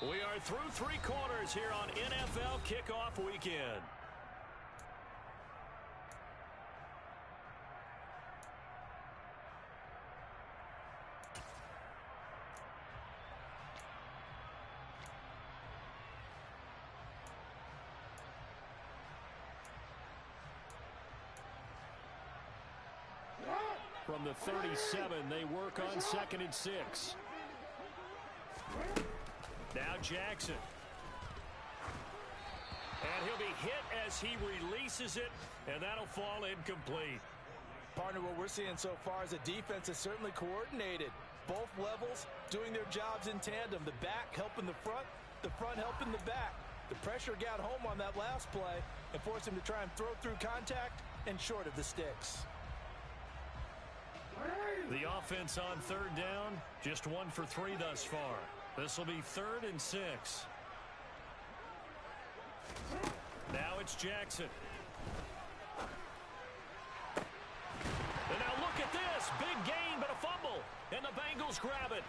We are through 3 quarters here on NFL Kickoff Weekend. From the 37, they work on 2nd and 6. Now Jackson. And he'll be hit as he releases it, and that'll fall incomplete. Partner, what we're seeing so far is a defense is certainly coordinated. Both levels doing their jobs in tandem. The back helping the front helping the back. The pressure got home on that last play and forced him to try and throw through contact and short of the sticks. The offense on 3rd down, just 1 for 3 thus far. This will be 3rd and 6. Now it's Jackson. And now look at this. Big gain, but a fumble. And the Bengals grab it.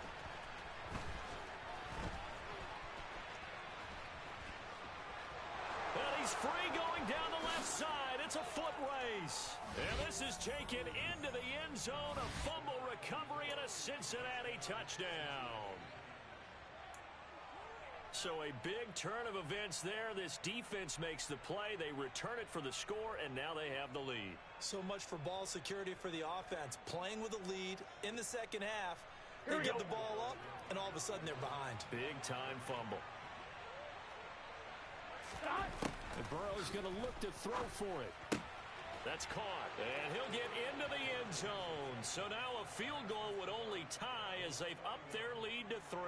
And he's free going down the left side. It's a foot race. And this is taken into the end zone. A fumble recovery and a Cincinnati touchdown. So a big turn of events there. This defense makes the play. They return it for the score, and now they have the lead. So much for ball security for the offense. Playing with a lead in the 2nd half. They get the ball up, and all of a sudden they're behind. Big-time fumble. And Burrow's going to look to throw for it. That's caught, and he'll get into the end zone. So now a field goal would only tie as they've upped their lead to 3.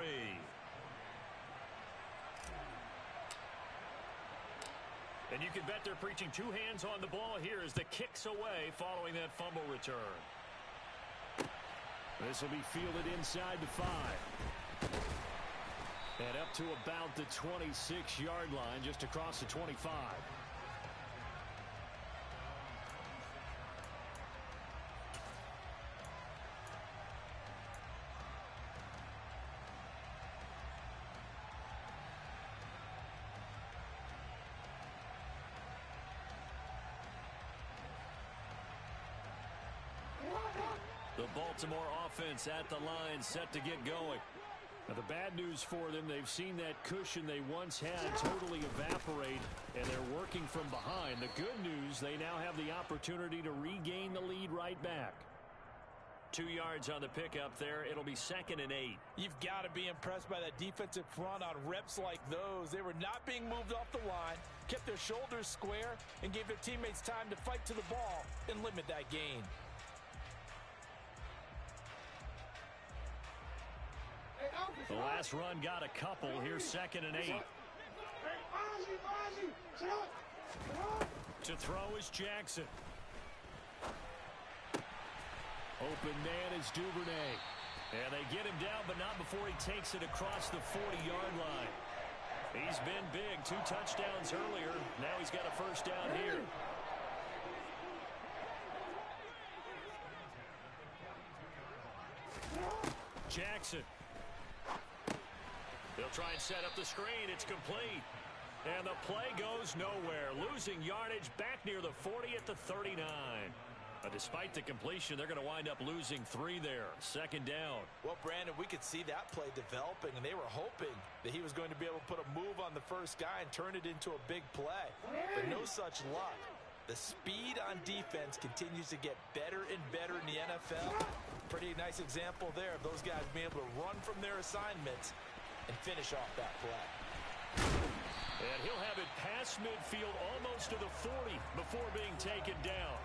And you can bet they're preaching 2 hands on the ball here as the kick's away following that fumble return. This will be fielded inside the 5. And up to about the 26-yard line, just across the 25. The Baltimore offense at the line, set to get going. Now, the bad news for them, they've seen that cushion they once had totally evaporate, and they're working from behind. The good news, they now have the opportunity to regain the lead right back. 2 yards on the pickup there. It'll be 2nd and 8. You've got to be impressed by that defensive front on reps like those. They were not being moved off the line, kept their shoulders square, and gave their teammates time to fight to the ball and limit that gain. The last run got a couple. Here's 2nd and 8. To throw is Jackson. Open man is Duvernay. And they get him down, but not before he takes it across the 40-yard line. He's been big. 2 touchdowns earlier. Now he's got a first down here. Jackson. They'll try and set up the screen. It's complete. And the play goes nowhere. Losing yardage back near the 40 at the 39. Despite the completion, they're going to wind up losing 3 there. 2nd down. Well, Brandon, we could see that play developing, and they were hoping that he was going to be able to put a move on the first guy and turn it into a big play. But no such luck. The speed on defense continues to get better and better in the NFL. Pretty nice example there of those guys being able to run from their assignments and finish off that play. And he'll have it past midfield almost to the 40 before being taken down.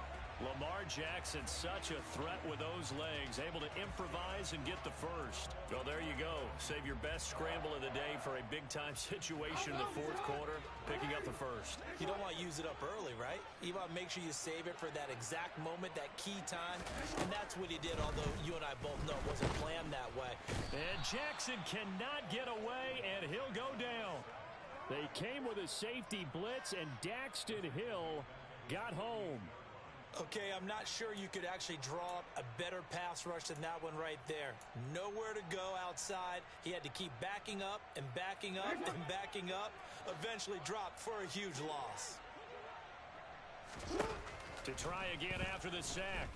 Lamar Jackson, such a threat with those legs, able to improvise and get the first. Well, there you go. Save your best scramble of the day for a big-time situation in the 4th quarter, picking up the first. You don't want to use it up early, right? You want to make sure you save it for that exact moment, that key time, and that's what he did, although you and I both know it wasn't planned that way. And Jackson cannot get away, and he'll go down. They came with a safety blitz, and Daxton Hill got home. Okay, I'm not sure you could actually draw up a better pass rush than that one right there. Nowhere to go outside. He had to keep backing up and backing up and backing up. Eventually dropped for a huge loss. To try again after the sack.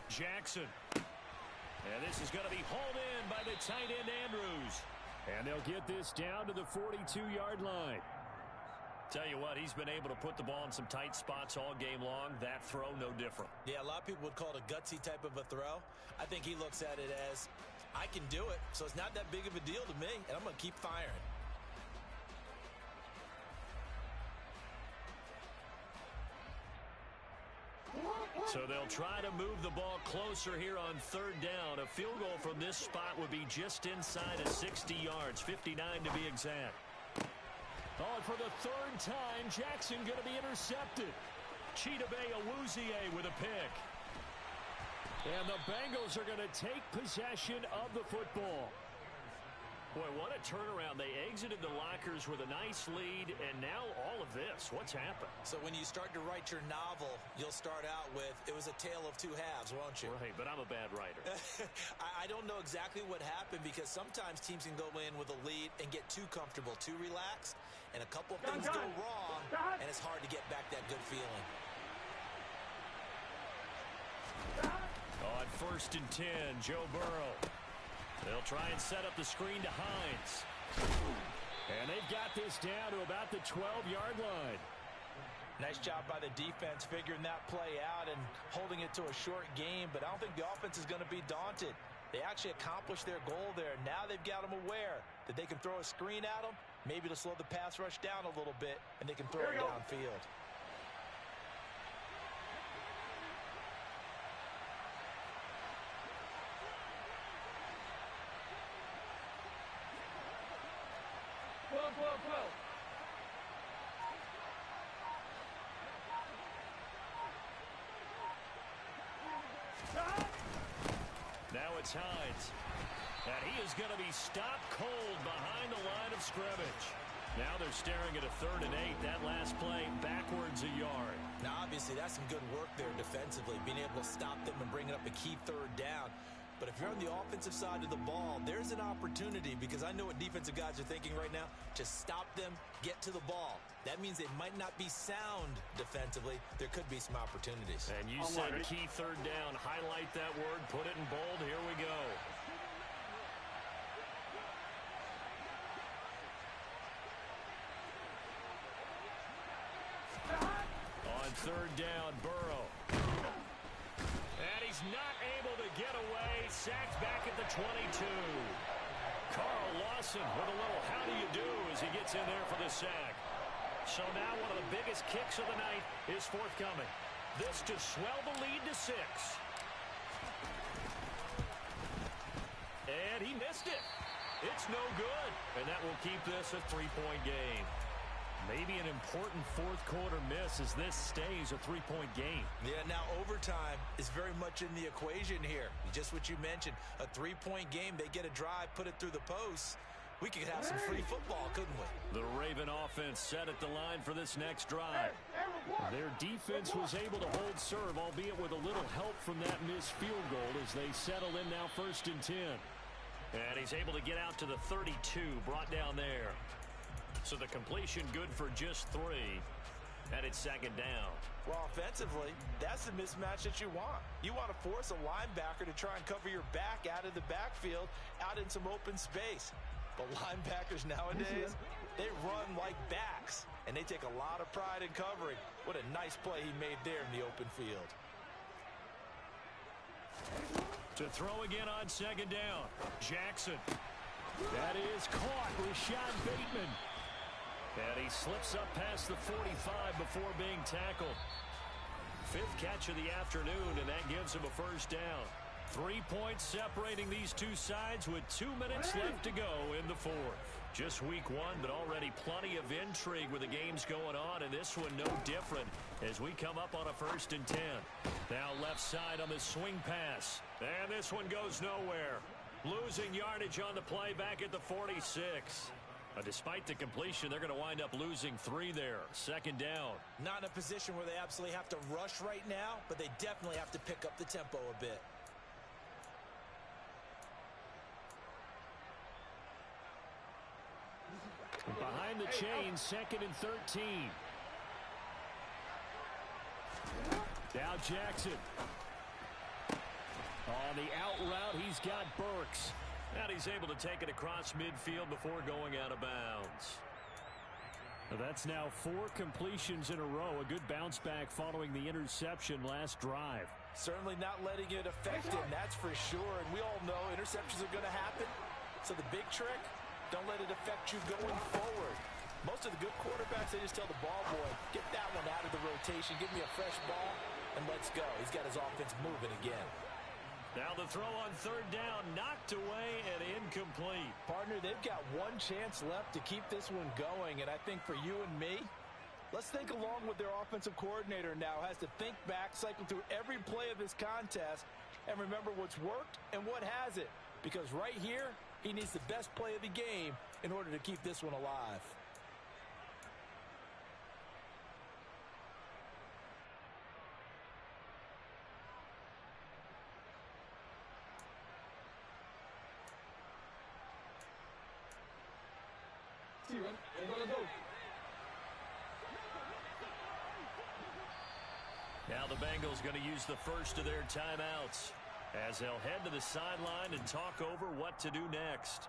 Jackson. And this is going to be hauled in by the tight end Andrews. And they'll get this down to the 42-yard line. Tell you what, he's been able to put the ball in some tight spots all game long. That throw, no different. Yeah, a lot of people would call it a gutsy type of a throw. I think he looks at it as, I can do it, so it's not that big of a deal to me, and I'm going to keep firing. So they'll try to move the ball closer here on 3rd down. A field goal from this spot would be just inside of 60 yards, 59 to be exact. Oh, and for the 3rd time, Jackson going to be intercepted. Chidobe Awuzie with a pick. And the Bengals are going to take possession of the football. Boy, what a turnaround. They exited the lockers with a nice lead, and now all of this. What's happened? So when you start to write your novel, you'll start out with, it was a tale of 2 halves, won't you? Right, but I'm a bad writer. I don't know exactly what happened, because sometimes teams can go in with a lead and get too comfortable, too relaxed, and a couple of things go wrong, and it's hard to get back that good feeling. On 1st and 10, Joe Burrow. They'll try and set up the screen to Hines. And they've got this down to about the 12-yard line. Nice job by the defense figuring that play out and holding it to a short game, but I don't think the offense is going to be daunted. They actually accomplished their goal there. Now they've got them aware that they can throw a screen at them, maybe to slow the pass rush down a little bit, and they can throw it downfield. Now it's Hines. And he is going to be stopped cold behind the line of scrimmage. Now they're staring at a 3rd and 8. That last play backwards a yard. Now, obviously, that's some good work there defensively, being able to stop them and bring it up a key 3rd down. But if you're on the offensive side of the ball, there's an opportunity, because I know what defensive guys are thinking right now. Just stop them, get to the ball. That means they might not be sound defensively. There could be some opportunities. And you said key third down. Highlight that word, put it in bold. Here we go. On third down, Burrow. And he's not able to get away. Sacked back at the 22. Carl Lawson with a little how do you do as he gets in there for the sack. So now one of the biggest kicks of the night is forthcoming. This to swell the lead to 6. And he missed it. It's no good. And that will keep this a 3-point game. Maybe an important fourth-quarter miss as this stays a 3-point game. Yeah, now overtime is very much in the equation here. Just what you mentioned, a 3-point game. They get a drive, put it through the posts. We could have some free football, couldn't we? The Raven offense set at the line for this next drive. Their defense was able to hold serve, albeit with a little help from that missed field goal as they settle in now 1st and 10. And he's able to get out to the 32, brought down there. So the completion good for just 3. And it's 2nd down. Well, offensively, that's the mismatch that you want. You want to force a linebacker to try and cover your back out of the backfield, out in some open space. But linebackers nowadays, they run like backs, and they take a lot of pride in covering. What a nice play he made there in the open field. To throw again on 2nd down, Jackson. That is caught. Rashad Bateman. And he slips up past the 45 before being tackled. 5th catch of the afternoon, and that gives him a 1st down. 3 points separating these two sides with 2 minutes left to go in the 4th. Just week 1, but already plenty of intrigue with the games going on, and this one no different as we come up on a 1st and 10. Now left side on the swing pass. And this one goes nowhere. Losing yardage on the play back at the 46. Despite the completion, they're going to wind up losing 3 there. 2nd down. Not in a position where they absolutely have to rush right now, but they definitely have to pick up the tempo a bit. Behind the chain, 2nd and 13. Now Jackson. On the out route, he's got Burks. And he's able to take it across midfield before going out of bounds. That's now 4 completions in a row. A good bounce back following the interception last drive. Certainly not letting it affect him, that's for sure. And we all know interceptions are going to happen. So the big trick, don't let it affect you going forward. Most of the good quarterbacks, they just tell the ball boy, get that one out of the rotation, give me a fresh ball, and let's go. He's got his offense moving again. Now the throw on 3rd down, knocked away and incomplete. Partner, they've got 1 chance left to keep this one going, and I think for you and me, let's think along with their offensive coordinator now, has to think back, cycle through every play of this contest, and remember what's worked and what hasn't. Because right here, he needs the best play of the game in order to keep this one alive. Now the Bengals going to use the first of their timeouts as they'll head to the sideline and talk over what to do next.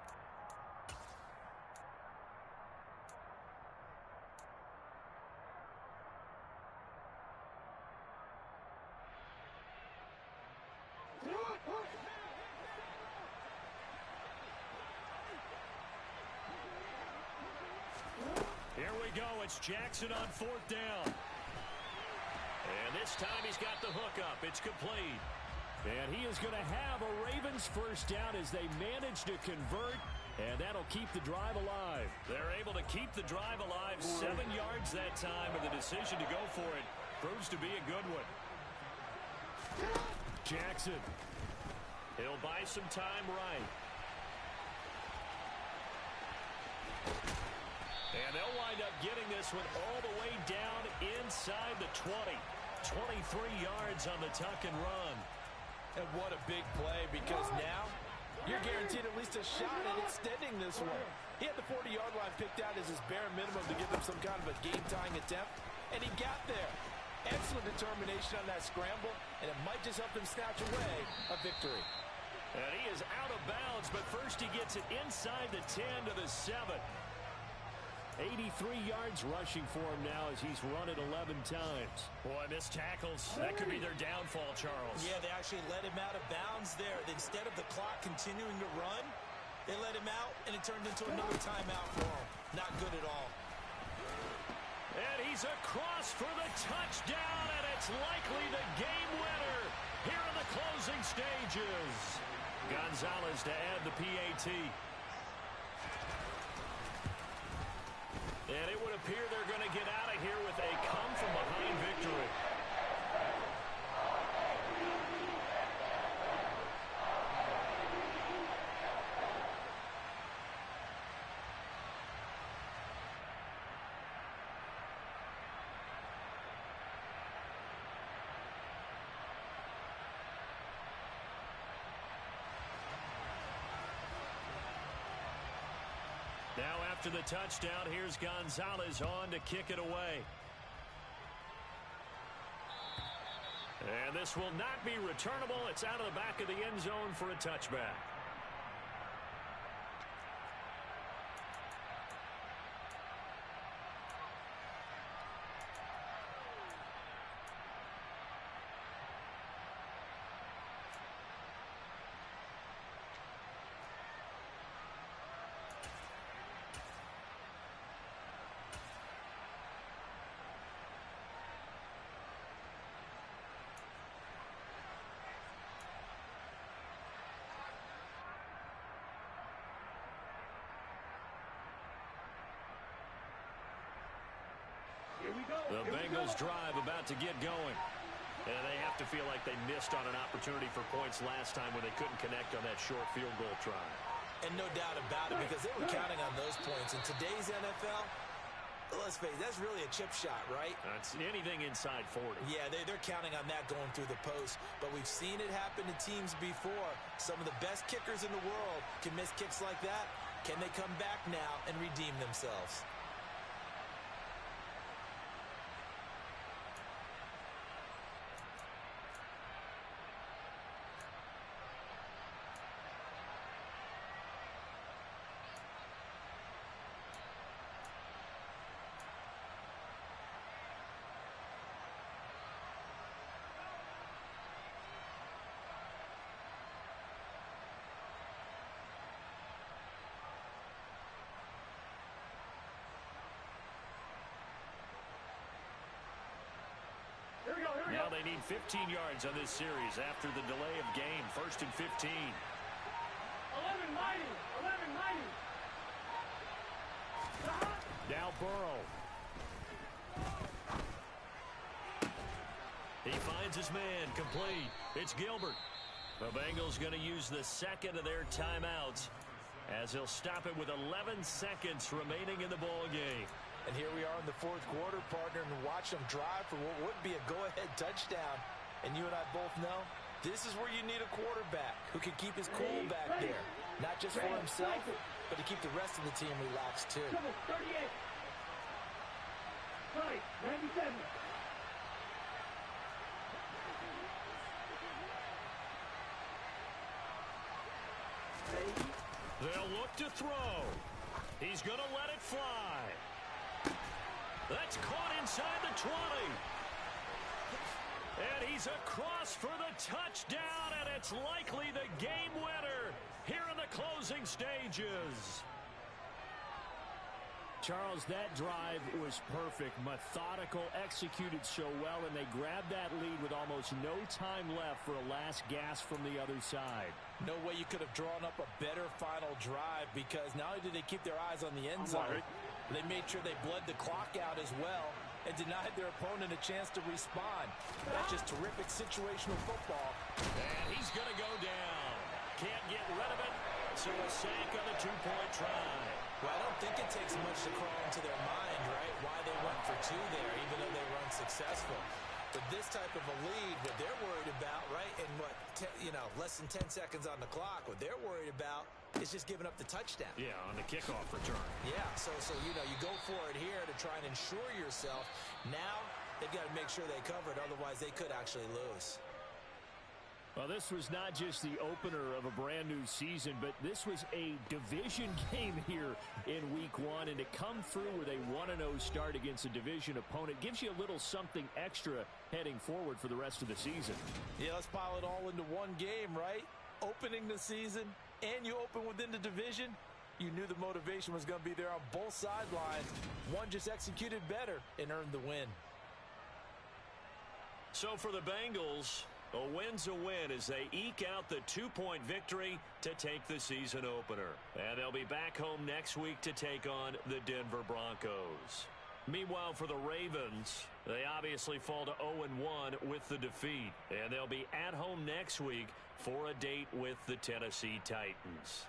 Here we go. It's Jackson on 4th down. And this time he's got the hookup. It's complete. And he is going to have a Ravens 1st down as they manage to convert. And that'll keep the drive alive. They're able to keep the drive alive 7 yards that time. And the decision to go for it proves to be a good one. Jackson. He'll buy some time right. And they'll wind up getting this one all the way down inside the 20. 23 yards on the tuck and run. And what a big play, because now you're guaranteed at least a shot at extending this one. He had the 40-yard line picked out as his bare minimum to give him some kind of a game-tying attempt, and he got there. Excellent determination on that scramble, and it might just help him snatch away a victory. And he is out of bounds, but first he gets it inside the 10 to the 7. 83 yards rushing for him now as he's run it 11 times. Boy, missed tackles. That could be their downfall, Charles. Yeah, they actually let him out of bounds there. Instead of the clock continuing to run, they let him out, and it turned into another timeout for him. Not good at all. And he's across for the touchdown, and it's likely the game winner here in the closing stages. Gonzalez to add the PAT. And it would appear they're going to get out of here with a come-from-behind victory. Now after the touchdown, here's Gonzalez on to kick it away. And this will not be returnable. It's out of the back of the end zone for a touchback. The Bengals drive about to get going. And they have to feel like they missed on an opportunity for points last time when they couldn't connect on that short field goal try. And no doubt about it, because they were counting on those points. In today's NFL, let's face it, that's really a chip shot, right? That's anything inside 40. Yeah, they're counting on that going through the post. But we've seen it happen to teams before. Some of the best kickers in the world can miss kicks like that. Can they come back now and redeem themselves? Now they need 15 yards on this series after the delay of game. 1st and 15. 11 mighty. 11 mighty. Now Burrow. He finds his man, complete. It's Gilbert. The Bengals going to use the second of their timeouts as he'll stop it with 11 seconds remaining in the ball game. And here we are in the fourth quarter, partner, and watch them drive for what would be a go-ahead touchdown. And you and I both know this is where you need a quarterback who can keep his cool back there. Not just for himself, but to keep the rest of the team relaxed, too. 38. 97. They'll look to throw. He's going to let it fly. That's caught inside the 20. And he's across for the touchdown, and it's likely the game winner here in the closing stages. Charles, that drive was perfect, methodical, executed so well, and they grabbed that lead with almost no time left for a last gasp from the other side. No way you could have drawn up a better final drive, because not only did they keep their eyes on the end zone, they made sure they bled the clock out as well and denied their opponent a chance to respond. That's just terrific situational football. And he's going to go down. Can't get rid of it, so a sack on the two-point try. Well, I don't think it takes much to crawl into their mind, right, why they went for two there, even though they were unsuccessful. With this type of a lead, what they're worried about, right, and less than 10 seconds on the clock, what they're worried about is just giving up the touchdown. Yeah, on the kickoff return. Yeah, so you go for it here to try and ensure yourself. Now they've got to make sure they cover it, otherwise they could actually lose. Well, this was not just the opener of a brand new season, but this was a division game here in week one. And to come through with a 1-0 start against a division opponent gives you a little something extra heading forward for the rest of the season. Yeah, let's pile it all into one game, right? Opening the season, and you open within the division. You knew the motivation was going to be there on both sidelines. One just executed better and earned the win. So for the Bengals, a win's a win as they eke out the 2-point victory to take the season opener. And they'll be back home next week to take on the Denver Broncos. Meanwhile, for the Ravens, they obviously fall to 0-1 with the defeat. And they'll be at home next week for a date with the Tennessee Titans.